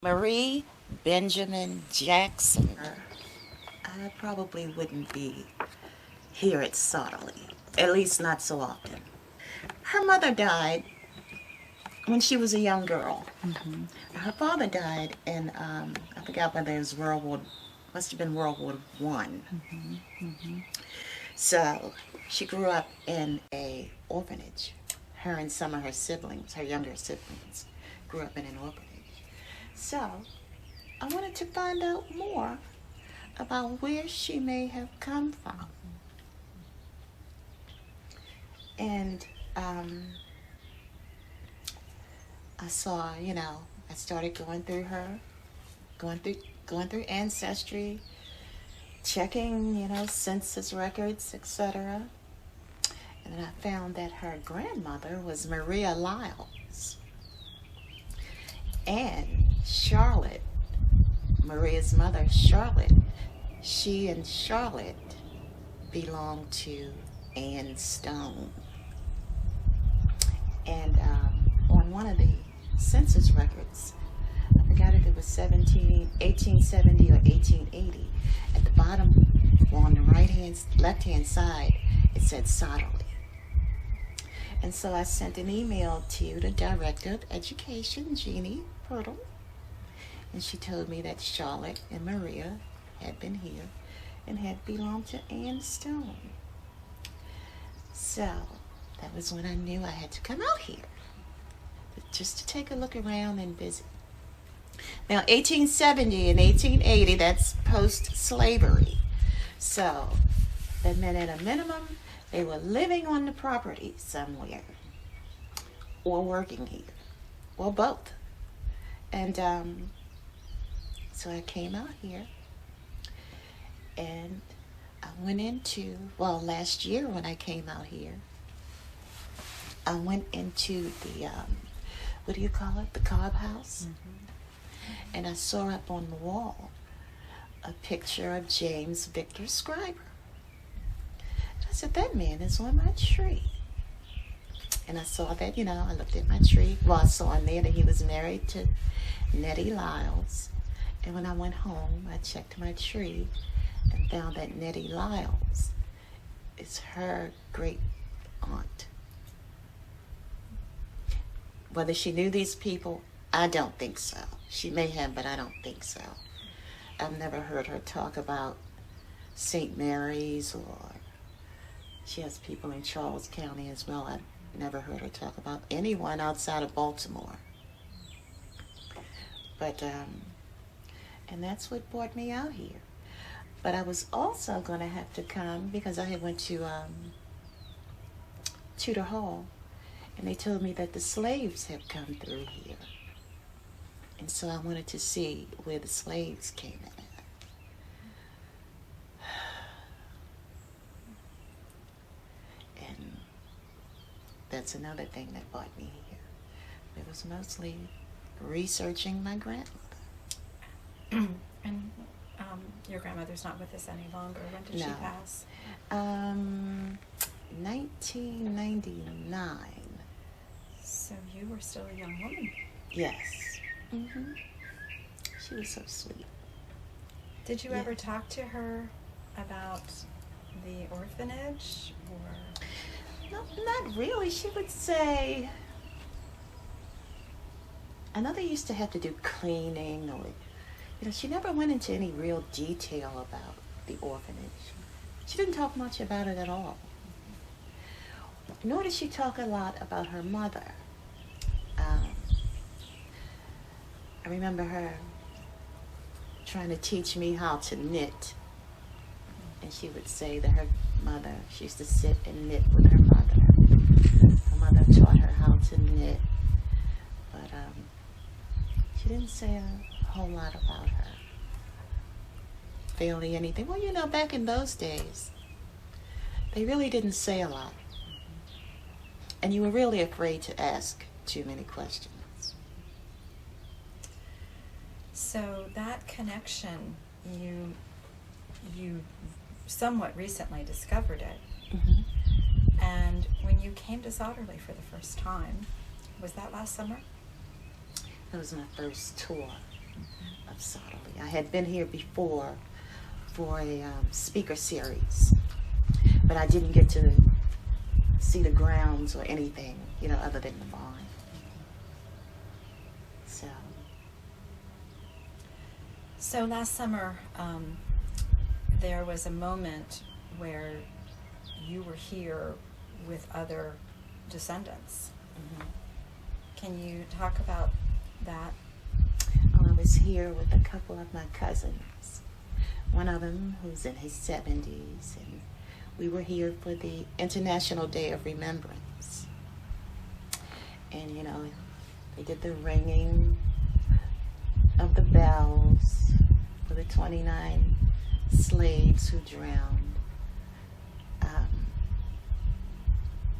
Marie Benjamin Jackson, I probably wouldn't be here at Sodderly, at least not so often. Her mother died when she was a young girl. Her father died in, I forgot whether it was must have been World War One. So she grew up in a orphanage. Her and some of her siblings, her younger siblings, grew up in an orphanage. So I wanted to find out more about where she may have come from. And I saw, I started going through her, going through ancestry, checking, census records, etc. And then I found that her grandmother was Maria Lyles. And Charlotte, Maria's mother, Charlotte, she and Charlotte belonged to Anne Stone. And on one of the census records, I forgot if it was 1870 or 1880, at the bottom, on the left-hand side, it said Sodderly. And so I sent an email to the Director of Education, Jeannie Purtle, and she told me that Charlotte and Maria had been here and had belonged to Anne Stone. So that was when I knew I had to come out here, just to take a look around and visit. Now, 1870 and 1880, that's post-slavery. So that meant at a minimum, they were living on the property somewhere, or working here, or both. And so I came out here, and I went into, last year when I came out here, I went into the, what do you call it, the Cobb House. And I saw up on the wall a picture of James Victor Scriber. I said, that man is on my tree. And I saw that, I looked at my tree. Well, I saw on there that he was married to Nettie Lyles. And when I went home, I checked my tree and found that Nettie Lyles is her great aunt. Whether she knew these people, I don't think so. She may have, but I don't think so. I've never heard her talk about St. Mary's, or she has people in Charles County as well. I've never heard her talk about anyone outside of Baltimore. But, and that's what brought me out here. But I was also going to have to come because I had went to Tudor Hall, and they told me that the slaves had come through here. And so I wanted to see where the slaves came in at. And that's another thing that brought me here. It was mostly researching my grandmother. And your grandmother's not with us any longer. When did she pass? 1999. So you were still a young woman. Yes. She was so sweet. Did you ever talk to her about the orphanage, or? No, not really. She would say, I know they used to have to do cleaning, or, she never went into any real detail about the orphanage. She didn't talk much about it at all. Nor did she talk a lot about her mother. I remember her trying to teach me how to knit. And she would say that her mother, she used to sit and knit with her mother. Her mother taught her how to knit. But she didn't say a whole lot about her. Barely anything. Well, back in those days, they really didn't say a lot. And you were really afraid to ask too many questions. So that connection, you somewhat recently discovered it. And when you came to Zotterly for the first time, was that last summer? That was my first tour. of Southerly. I had been here before for a speaker series, but I didn't get to see the grounds or anything, other than the barn. So last summer, there was a moment where you were here with other descendants. Mm-hmm. Can you talk about that? I was here with a couple of my cousins. One of them who's in his 70s, and we were here for the International Day of Remembrance. And, they did the ringing of the bells for the 29 slaves who drowned.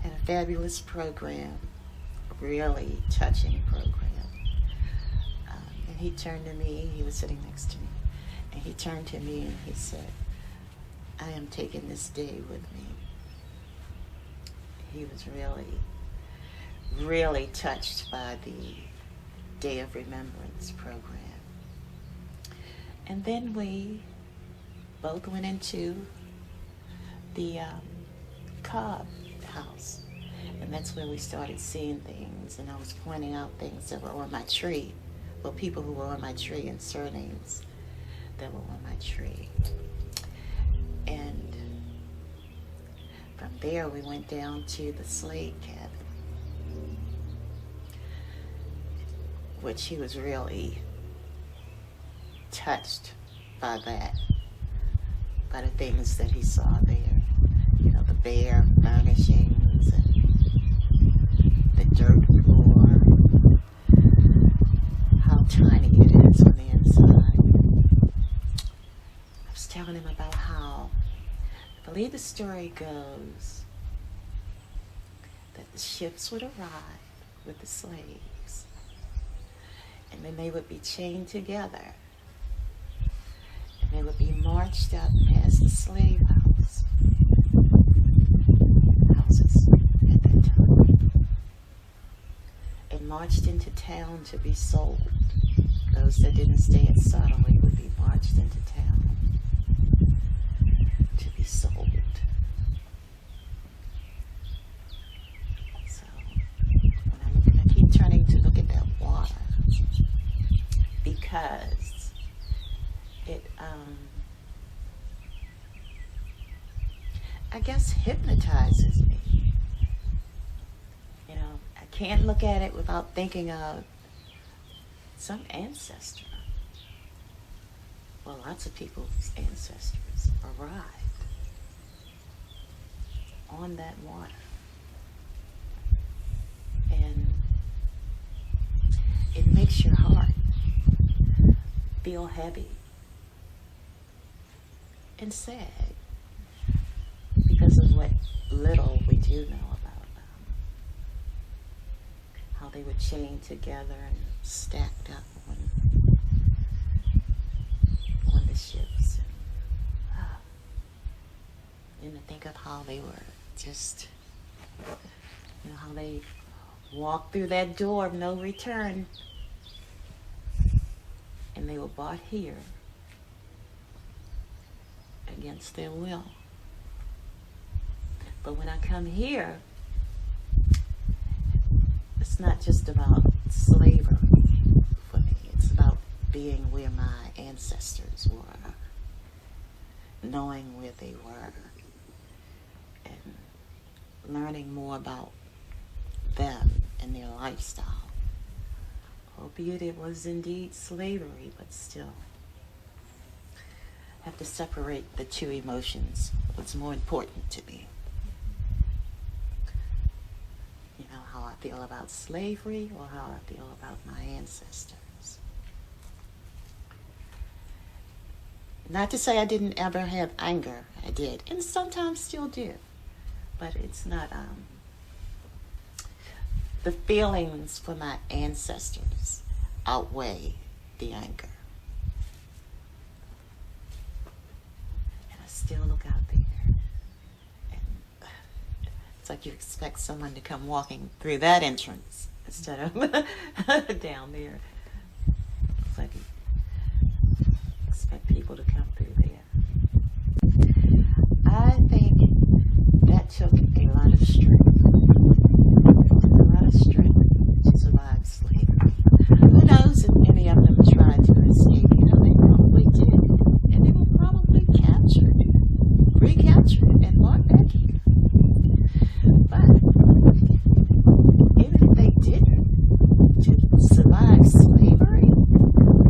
Had a fabulous program, a really touching program. And he turned to me, he was sitting next to me, and he turned to me and he said, "I am taking this day with me." He was really, really touched by the Day of Remembrance program. And then we both went into the Cobb house, and that's where we started seeing things, and I was pointing out things that were on my tree, well, people who were on my tree and surnames that were on my tree. And from there we went down to the slave cabin, which he was really touched by that, by the things that he saw there. The bare furnishings and the dirt floor, how tiny it is on the inside. I was telling him about how, I believe the story goes, that the ships would arrive with the slaves, and then they would be chained together, and they would be marched up past the slave houses at that time, and marched into town to be sold. Those that didn't stay at Southerly would be marched into town to be sold. So when I keep turning to look at that water, because it I guess hypnotizes me. I can't look at it without thinking of some ancestor. Well, lots of people's ancestors arrived on that water. And it makes your heart feel heavy and sad because of what little we do know about how they were chained together and stacked up on the ships. And to think of how they were just, how they walked through that door of no return, and they were brought here against their will. But when I come here, it's not just about slavery for me. It's about being where my ancestors were, knowing where they were, and learning more about them and their lifestyle. Albeit it was indeed slavery, but still. I have to separate the two emotions. What's more important to me? How I feel about slavery or how I feel about my ancestors. Not to say I didn't ever have anger. I did, and sometimes still do. But it's not, the feelings for my ancestors outweigh the anger. And I still look out there. It's like you expect someone to come walking through that entrance instead of down there. It's like expect people to come through there. I think that took a lot of strength. A lot of strength to survive slavery. Who knows if any of them tried to escape? You know, they probably did. And they were probably captured, recaptured, and brought back here. But even if they didn't, to survive slavery,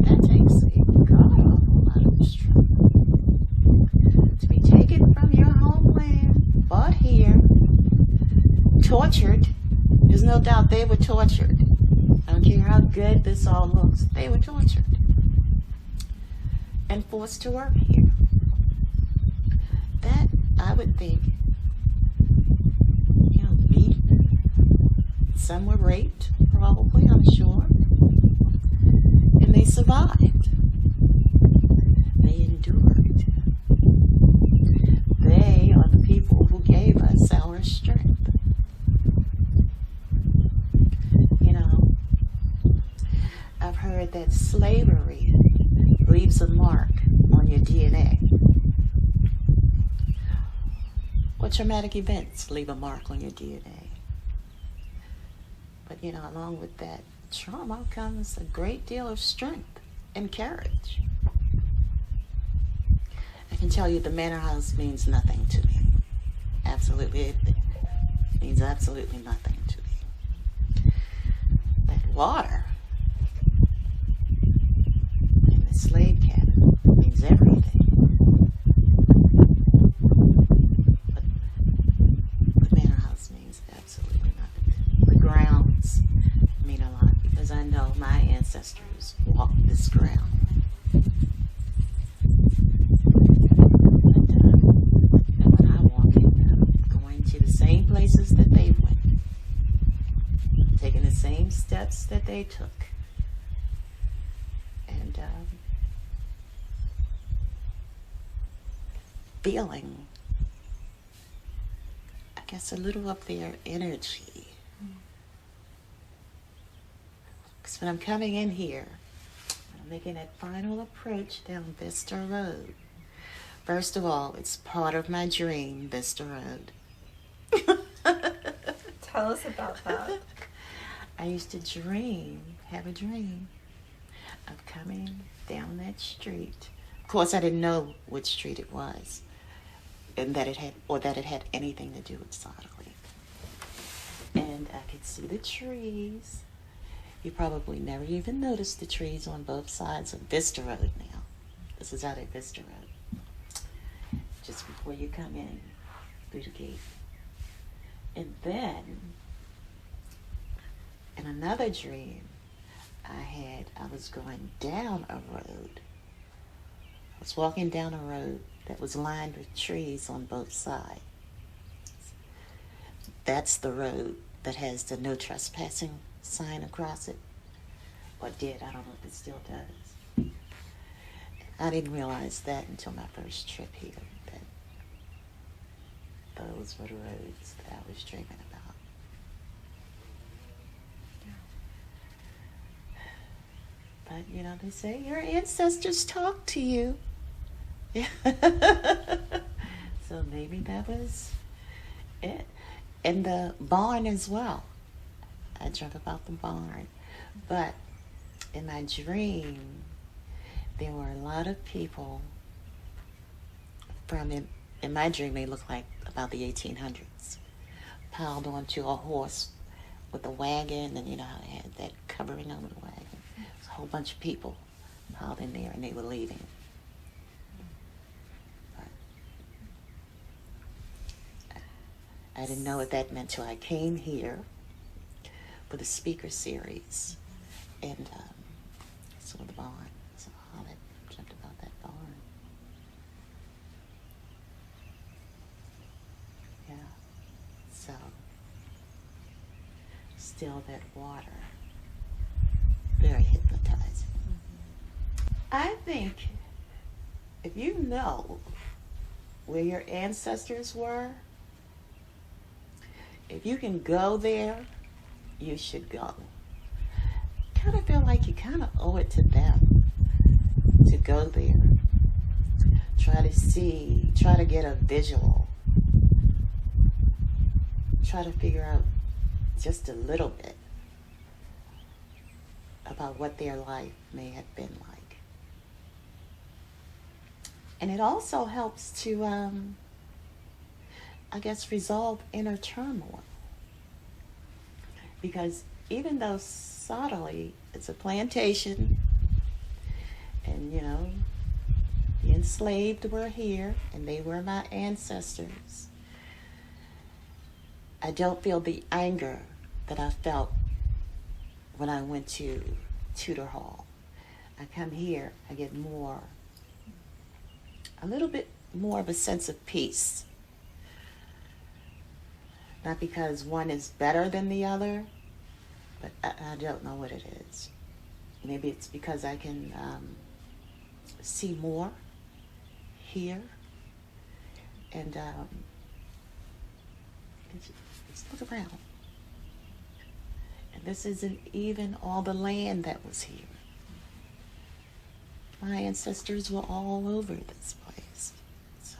that takes a god awful lot of strength. To be taken from your homeland, brought here, tortured. There's no doubt they were tortured. I don't care how good this all looks. They were tortured and forced to work here. That, I would think, you know, beaten. Some were raped, probably, I'm sure. And they survived. They endured. They are the people who gave us our strength. You know, I've heard that slavery leaves a mark on your DNA. Or traumatic events leave a mark on your DNA. But, you know, along with that trauma comes a great deal of strength and courage. I can tell you the manor house means nothing to me. Absolutely, it means absolutely nothing to me. That water in the slave cabin means everything. But the manor house means absolutely nothing to me. The grounds mean a lot because I know my ancestors walked this ground. Places that they went, taking the same steps that they took, and feeling, I guess, a little of their energy. Because when I'm coming in here, I'm making that final approach down Vista Road. First of all, it's part of my dream, Vista Road. Tell us about that. I used to have a dream of coming down that street. Of course, I didn't know which street it was, and that it had anything to do with Sodley. And I could see the trees. You probably never even noticed the trees on both sides of Vista Road now. This is out at Vista Road, just before you come in through the gate. And then, in another dream I was going down a road. I was walking down a road that was lined with trees on both sides. That's the road that has the no trespassing sign across it. Or did, I don't know if it still does. I didn't realize that until my first trip here. Those were the roads that I was dreaming about. But, you know, they say your ancestors talk to you. Yeah. So maybe that was it. And the barn as well. I dreamt about the barn. But in my dream, there were a lot of people from in my dream, they looked like about the 1800s, piled onto a horse with a wagon, and you know how they had that covering on the wagon. There's a whole bunch of people piled in there, and they were leaving. But I didn't know what that meant till I came here for the speaker series, and saw the barn. So I dreamt about that barn. Yeah. So, still that water. Very hypnotizing. Mm-hmm. I think if you know where your ancestors were, if you can go there, you should go. Kind of feel like you kind of owe it to them to go there try to see, try to get a visual, try to figure out just a little bit about what their life may have been like. And it also helps to, I guess, resolve inner turmoil. Because even though subtly it's a plantation, and you know, the enslaved were here and they were my ancestors, I don't feel the anger that I felt when I went to Tudor Hall. I come here, I get a little bit more of a sense of peace. Not because one is better than the other, but I don't know what it is. Maybe it's because I can see more, hear, and just look around. And this isn't even all the land that was here. My ancestors were all over this place. So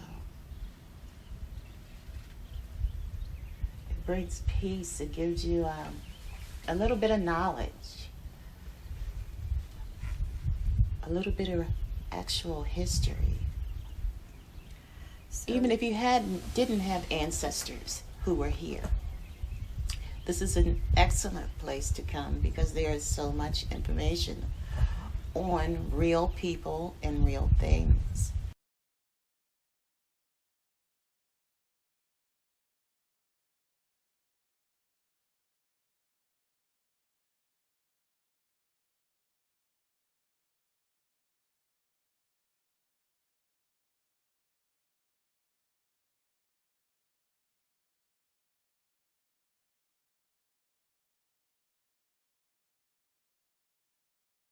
it brings peace. It gives you a little bit of knowledge, a little bit of actual history. So, even if you didn't have ancestors who were here, this is an excellent place to come because there is so much information on real people and real things.